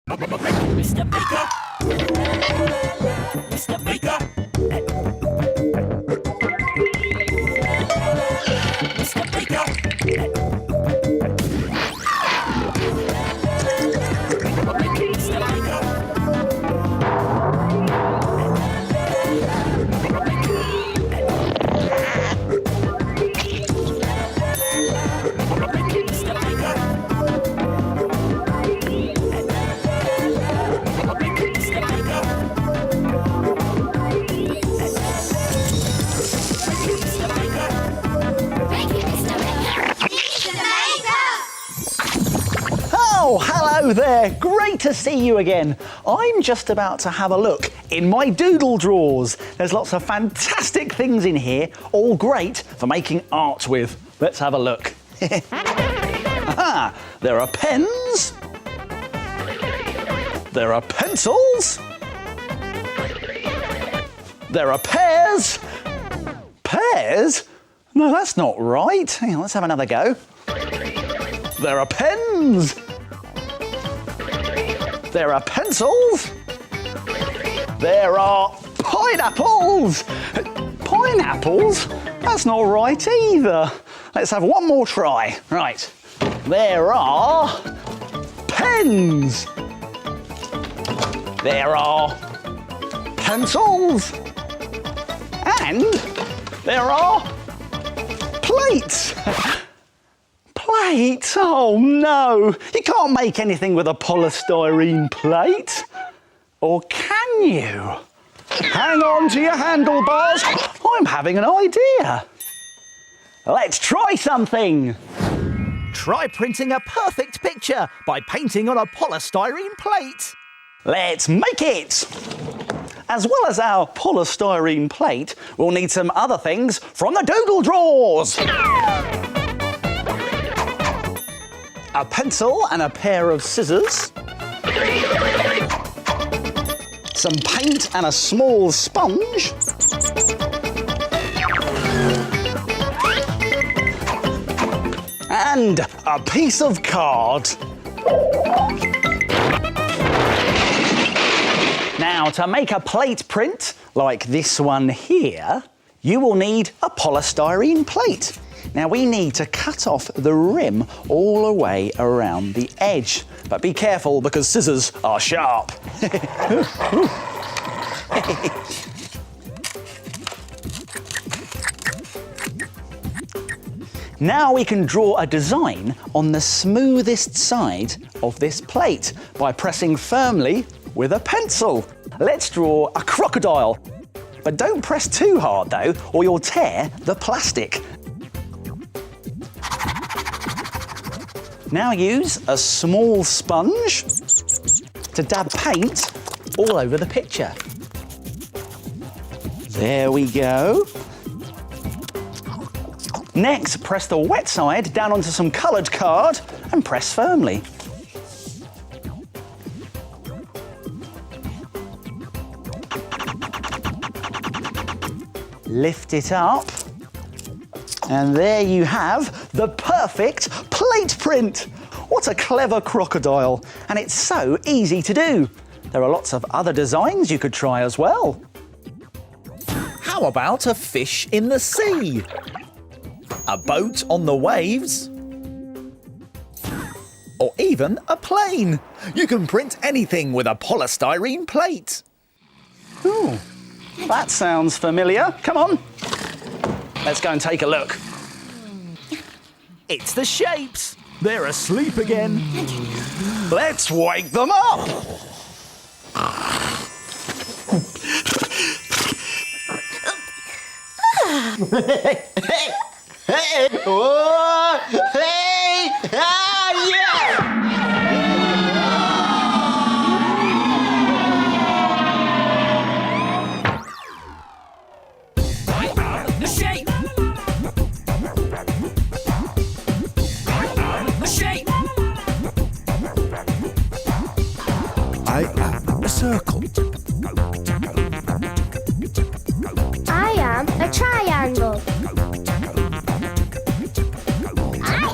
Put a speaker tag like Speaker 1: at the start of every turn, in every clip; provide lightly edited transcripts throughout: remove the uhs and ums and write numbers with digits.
Speaker 1: Mr. Baker. Mr. Baker. Mr. Baker.
Speaker 2: Oh, hello there. Great to see you again. I'm just about to have a look in my doodle drawers. There's lots of fantastic things in here, all great for making art with. Let's have a look. Aha, there are pens. There are pencils. There are pears. Pears? No, that's not right. Hang on, let's have another go. There are pens. There are pencils. There are pineapples. Pineapples? That's not right either. Let's have one more try. Right. There are pens. There are pencils. And there are plates. Plate? Oh no, you can't make anything with a polystyrene plate. Or can you? Hang on to your handlebars, I'm having an idea. Let's try something.
Speaker 3: Try printing a perfect picture by painting on a polystyrene plate.
Speaker 2: Let's make it. As well as our polystyrene plate, we'll need some other things from the doodle drawers. A pencil and a pair of scissors. Some paint and a small sponge. And a piece of card. Now, to make a plate print like this one here, you will need a polystyrene plate. Now we need to cut off the rim all the way around the edge. But be careful because scissors are sharp. Now we can draw a design on the smoothest side of this plate by pressing firmly with a pencil. Let's draw a crocodile. But don't press too hard though, or you'll tear the plastic. Now use a small sponge to dab paint all over the picture. There we go. Next, press the wet side down onto some coloured card and press firmly. Lift it up. And there you have the perfect plate print. What a clever crocodile. And it's so easy to do. There are lots of other designs you could try as well.
Speaker 3: How about a fish in the sea? A boat on the waves? Or even a plane? You can print anything with a polystyrene plate.
Speaker 2: Ooh, that sounds familiar. Come on. Let's go and take a look.
Speaker 3: It's the shapes. They're asleep again.
Speaker 2: Let's wake them up.
Speaker 3: I am a circle.
Speaker 4: I am a triangle. I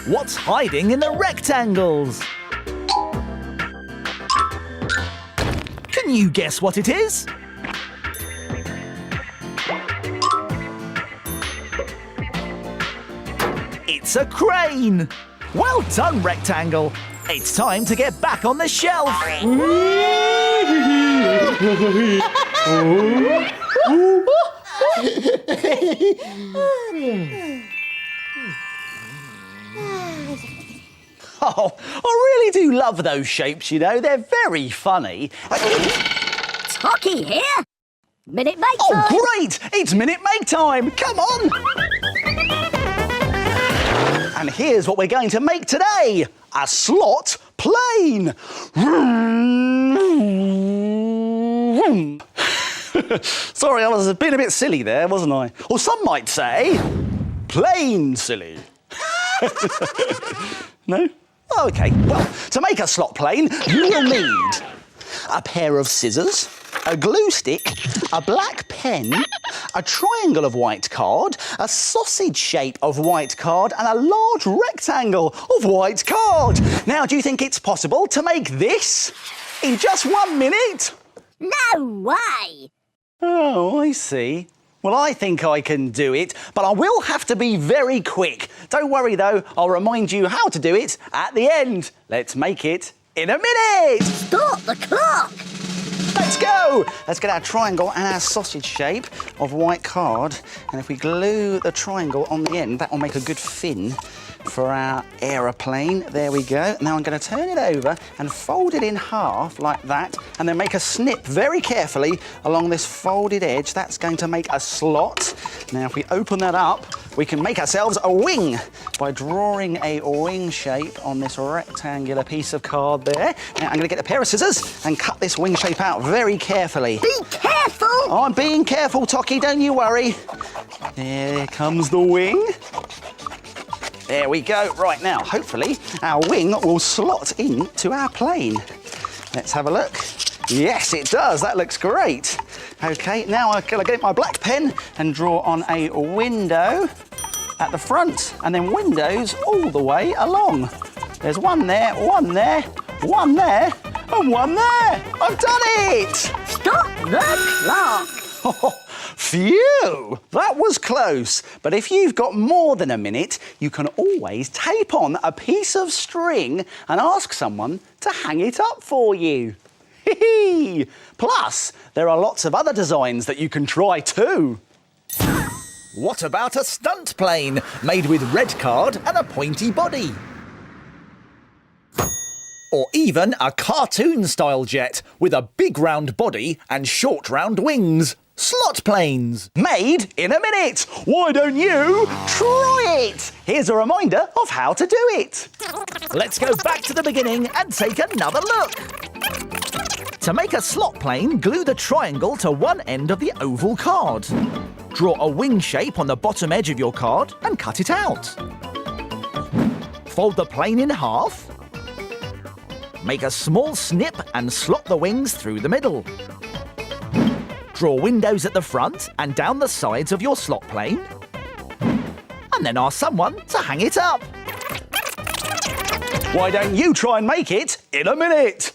Speaker 3: What's hiding in the rectangles? Can you guess what it is? It's a crane! Well done, Rectangle! It's time to get back on the shelf!
Speaker 2: Oh, I really do love those shapes, you know. They're very funny.
Speaker 4: Tocky here. Minute Make
Speaker 2: Oh,
Speaker 4: time.
Speaker 2: great! It's Minute Make time! Come on! And here's what we're going to make today. A slot plane. Sorry, I was being a bit silly there, wasn't I? Or some might say, plain silly. No? Oh, OK. Well, to make a slot plane, you will need a pair of scissors, a glue stick, a black pen, a triangle of white card, a sausage shape of white card, and a large rectangle of white card. Now, do you think it's possible to make this in just 1 minute?
Speaker 4: No way.
Speaker 2: Oh, I see. Well, I think I can do it, but I will have to be very quick. Don't worry, though. I'll remind you how to do it at the end. Let's make it in a minute.
Speaker 4: Start the clock.
Speaker 2: Let's go! Let's get our triangle and our sausage shape of white card. And if we glue the triangle on the end, that will make a good fin for our aeroplane. There we go. Now I'm going to turn it over and fold it in half like that, and then make a snip very carefully along this folded edge. That's going to make a slot. Now if we open that up, we can make ourselves a wing by drawing a wing shape on this rectangular piece of card there. Now I'm going to get a pair of scissors and cut this wing shape out very carefully.
Speaker 4: Be careful.
Speaker 2: I'm being careful, Tocky, don't you worry. There comes the wing. There we go. Right, now, hopefully, our wing will slot into our plane. Let's have a look. Yes, it does. That looks great. OK, now I'm going to get my black pen and draw on a window at the front, and then windows all the way along. There's one there, one there, one there, and one there. I've done it!
Speaker 4: Stop the clock.
Speaker 2: Phew! That was close. But if you've got more than a minute, you can always tape on a piece of string and ask someone to hang it up for you. Hee-hee! Plus, there are lots of other designs that you can try too.
Speaker 3: What about a stunt plane made with red card and a pointy body? Or even a cartoon-style jet with a big round body and short round wings. Slot planes.
Speaker 2: Made in a minute. Why don't you try it? Here's a reminder of how to do it.
Speaker 3: Let's go back to the beginning and take another look. To make a slot plane, glue the triangle to one end of the oval card. Draw a wing shape on the bottom edge of your card and cut it out. Fold the plane in half. Make a small snip and slot the wings through the middle. Draw windows at the front and down the sides of your slot plane. And then ask someone to hang it up.
Speaker 2: Why don't you try and make it in a minute?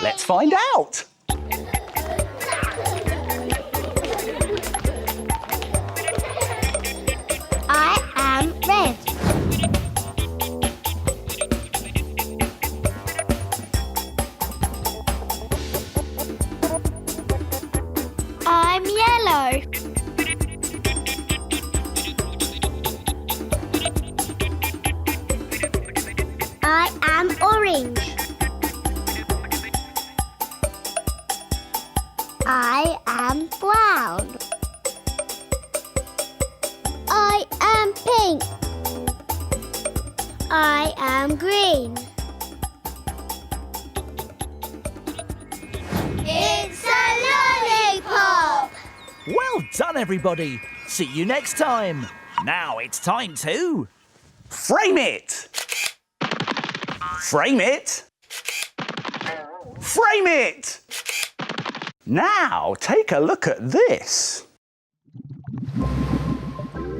Speaker 2: Let's find out.
Speaker 4: I am red. I'm yellow. I am orange. I am brown. I am pink. I am green. It's a lollipop!
Speaker 3: Well done, everybody. See you next time. Now it's time to...
Speaker 2: Frame it. Frame it. Frame it. Now, take a look at this.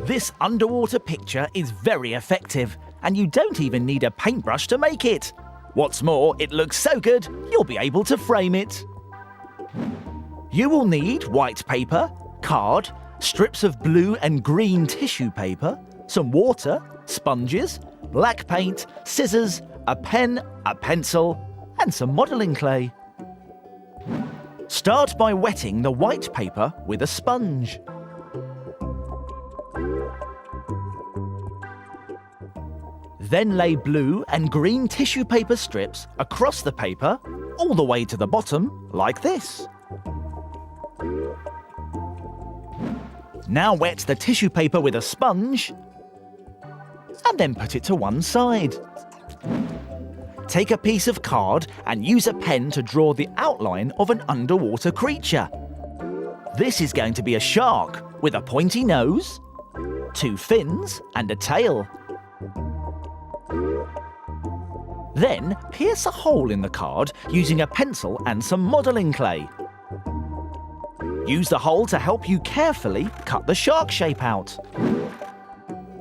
Speaker 3: This underwater picture is very effective, and you don't even need a paintbrush to make it. What's more, it looks so good, you'll be able to frame it. You will need white paper, card, strips of blue and green tissue paper, some water, sponges, black paint, scissors, a pen, a pencil, and some modelling clay. Start by wetting the white paper with a sponge. Then lay blue and green tissue paper strips across the paper all the way to the bottom, like this. Now wet the tissue paper with a sponge and then put it to one side. Take a piece of card and use a pen to draw the outline of an underwater creature. This is going to be a shark with a pointy nose, 2 fins and a tail. Then pierce a hole in the card using a pencil and some modelling clay. Use the hole to help you carefully cut the shark shape out.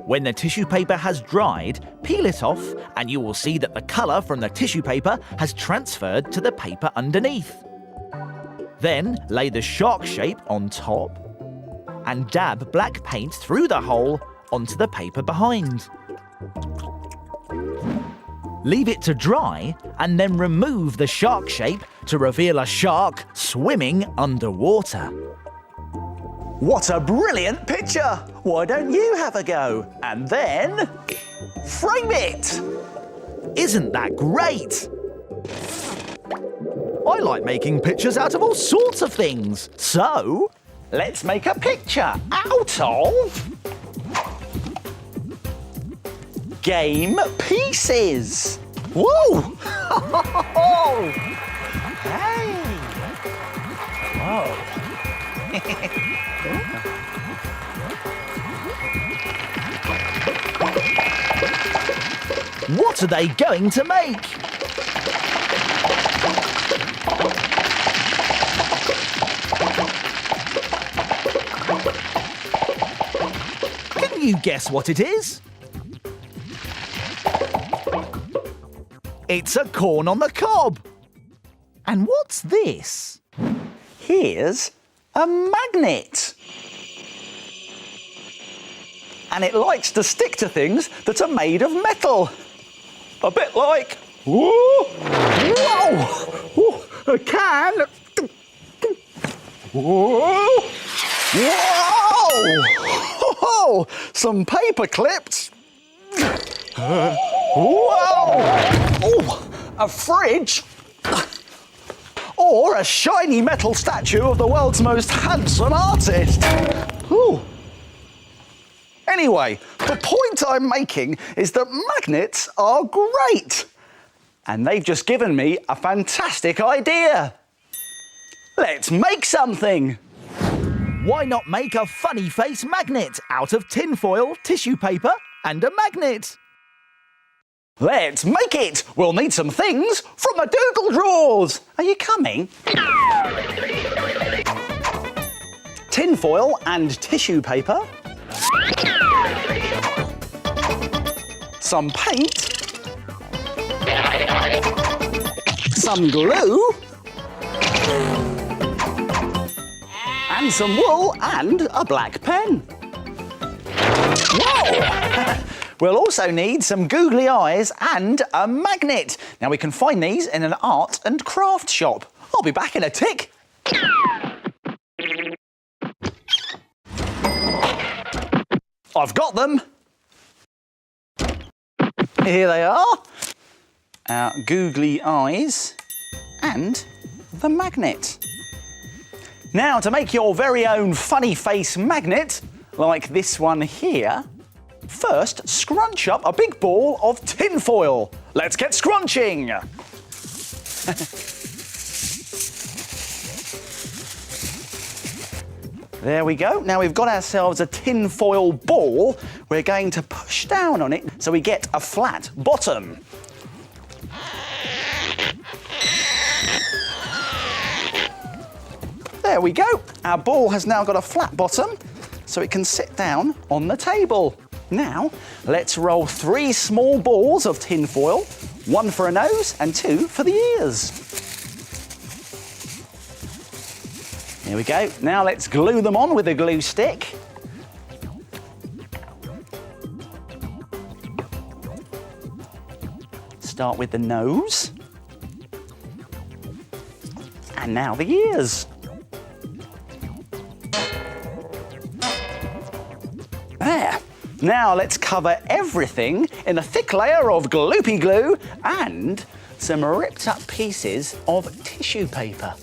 Speaker 3: When the tissue paper has dried, peel it off and you will see that the colour from the tissue paper has transferred to the paper underneath. Then lay the shark shape on top and dab black paint through the hole onto the paper behind. Leave it to dry and then remove the shark shape to reveal a shark swimming underwater.
Speaker 2: What a brilliant picture! Why don't you have a go? And then frame it!
Speaker 3: Isn't that great? I like making pictures out of all sorts of things. So,
Speaker 2: let's make a picture out of game pieces. Whoa! Hey! Whoa!
Speaker 3: What are they going to make? Can you guess what it is? It's a corn on the cob. And what's this?
Speaker 2: Here's a magnet. And it likes to stick to things that are made of metal. A bit like... Whoa! Whoa! A can! Whoa! Whoa! Some paper clips. Whoa! Oh, a fridge. Or a shiny metal statue of the world's most handsome artist. Ooh. Anyway, the point I'm making is that magnets are great. And they've just given me a fantastic idea. Let's make something.
Speaker 3: Why not make a funny face magnet out of tinfoil, tissue paper and a magnet?
Speaker 2: Let's make it! We'll need some things from the doodle drawers. Are you coming? Tinfoil and tissue paper. Some paint. Some glue. And some wool and a black pen. Whoa! We'll also need some googly eyes and a magnet. Now we can find these in an art and craft shop. I'll be back in a tick. I've got them. Here they are. Our googly eyes and the magnet. Now to make your very own funny face magnet, like this one here, first scrunch up a big ball of tinfoil. Let's get scrunching. There we go. Now we've got ourselves a tinfoil ball. We're going to push down on it so we get a flat bottom. There we go. Our ball has now got a flat bottom, so it can sit down on the table. Now, let's roll 3 small balls of tin foil, 1 for a nose and 2 for the ears. Here we go. Now let's glue them on with a glue stick. Start with the nose. And now the ears. There. Now let's cover everything in a thick layer of gloopy glue and some ripped up pieces of tissue paper.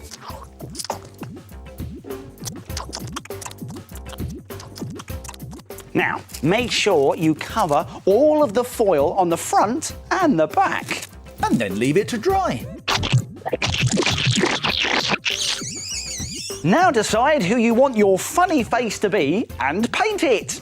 Speaker 2: Now, make sure you cover all of the foil on the front and the back.
Speaker 3: And then leave it to dry.
Speaker 2: Now decide who you want your funny face to be and paint it.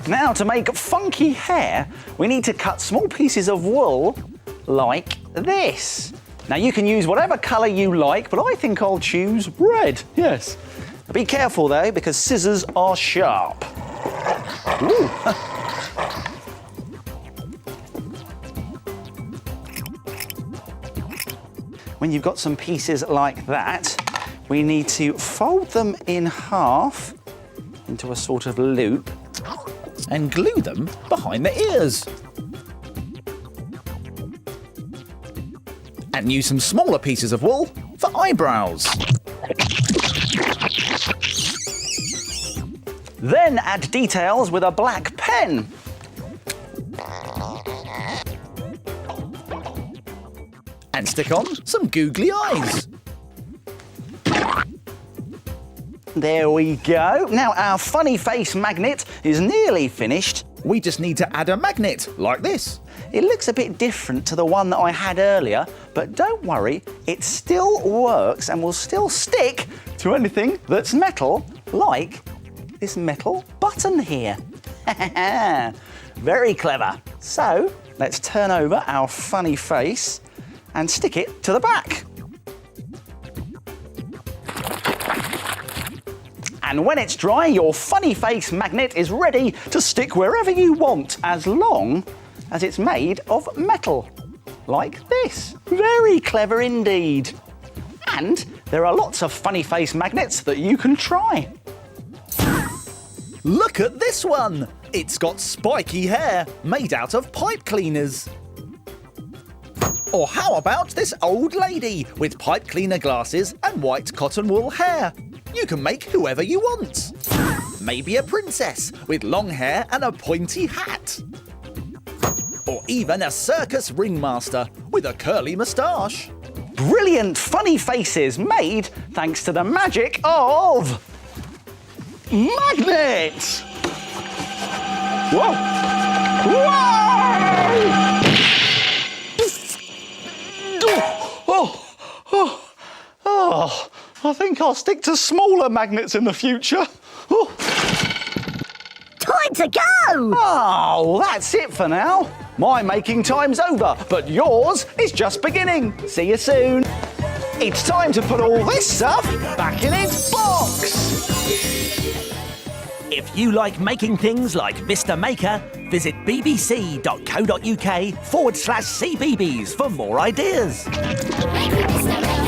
Speaker 2: Now, to make funky hair, we need to cut small pieces of wool like this. Now, you can use whatever colour you like, but I think I'll choose red, yes. Be careful though, because scissors are sharp. Ooh. When you've got some pieces like that, we need to fold them in half into a sort of loop.
Speaker 3: And glue them behind the ears. And use some smaller pieces of wool for eyebrows.
Speaker 2: Then add details with a black pen.
Speaker 3: And stick on some googly eyes.
Speaker 2: There we go. Now our funny face magnet is nearly finished.
Speaker 3: We just need to add a magnet like this.
Speaker 2: It looks a bit different to the one that I had earlier, but don't worry, it still works and will still stick to anything that's metal, like this metal button here. Very clever. So let's turn over our funny face and stick it to the back. And when it's dry, your funny face magnet is ready to stick wherever you want, as long as it's made of metal, like this. Very clever indeed. And there are lots of funny face magnets that you can try.
Speaker 3: Look at this one. It's got spiky hair made out of pipe cleaners. Or how about this old lady with pipe cleaner glasses and white cotton wool hair? You can make whoever you want. Maybe a princess with long hair and a pointy hat. Or even a circus ringmaster with a curly moustache.
Speaker 2: Brilliant funny faces made thanks to the magic of magnets. Whoa! Whoa! Oh, I think I'll stick to smaller magnets in the future. Oh.
Speaker 5: Time to go!
Speaker 2: Oh, that's it for now. My making time's over, but yours is just beginning. See you soon. It's time to put all this stuff back in its box.
Speaker 3: If you like making things like Mr. Maker, visit bbc.co.uk/CBeebies for more ideas.
Speaker 4: Make me Mr. Maker.